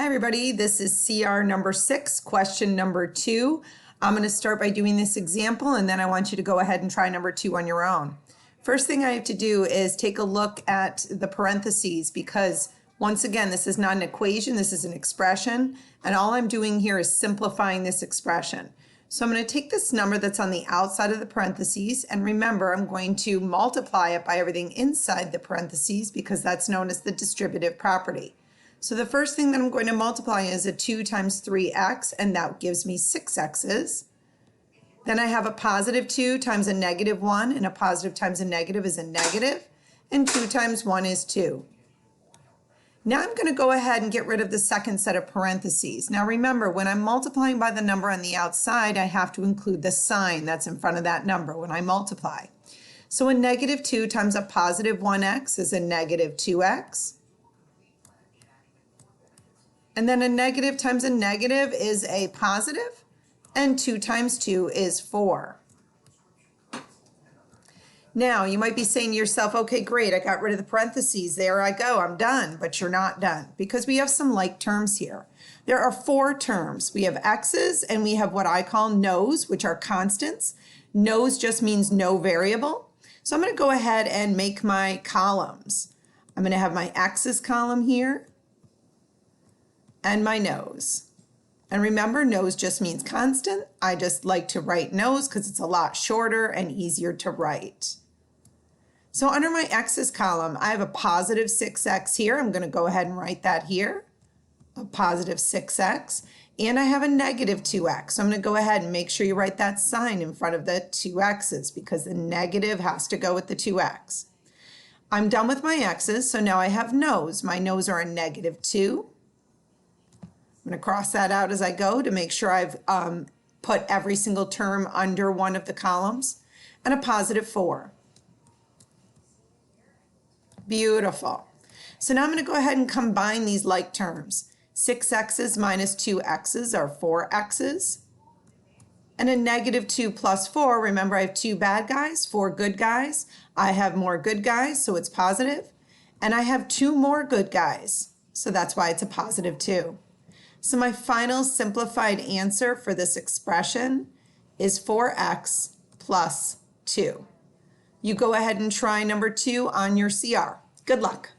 Hi everybody, this is CR number 6, question number 2. I'm going to start by doing this example and then I want you to go ahead and try number 2 on your own. First thing I have to do is take a look at the parentheses because once again this is not an equation, this is an expression, and all I'm doing here is simplifying this expression. So I'm going to take this number that's on the outside of the parentheses, and remember I'm going to multiply it by everything inside the parentheses because that's known as the distributive property. So the first thing that I'm going to multiply is a 2 times 3x, and that gives me 6x's. Then I have a positive 2 times a negative 1, and a positive times a negative is a negative, and 2 times 1 is 2. Now I'm going to go ahead and get rid of the second set of parentheses. Now remember, when I'm multiplying by the number on the outside, I have to include the sign that's in front of that number when I multiply. So a negative 2 times a positive 1x is a negative 2x. And then a negative times a negative is a positive, and 2 times 2 is 4. Now, you might be saying to yourself, okay, great, I got rid of the parentheses. There I go, I'm done. But you're not done because we have some like terms here. There are 4 terms. We have x's and we have what I call no's, which are constants. No's just means no variable. So I'm going to go ahead and make my columns. I'm going to have my x's column here and my no's. And remember, no's just means constant. I just like to write no's because it's a lot shorter and easier to write. So under my x's column, I have a positive 6x here. I'm going to go ahead and write that here, a positive 6x. And I have a negative 2x. So I'm going to go ahead and make sure you write that sign in front of the 2x's because the negative has to go with the 2x. I'm done with my x's, so now I have no's. My no's are a negative 2. I'm going to cross that out as I go to make sure I've put every single term under one of the columns, and a positive 4. Beautiful. So now I'm going to go ahead and combine these like terms. 6x's minus 2x's are 4x's. And a negative 2 plus 4, remember I have 2 bad guys, 4 good guys. I have more good guys, so it's positive. And I have 2 more good guys, so that's why it's a positive 2. So my final simplified answer for this expression is 4x plus 2. You go ahead and try number 2 on your CR. Good luck.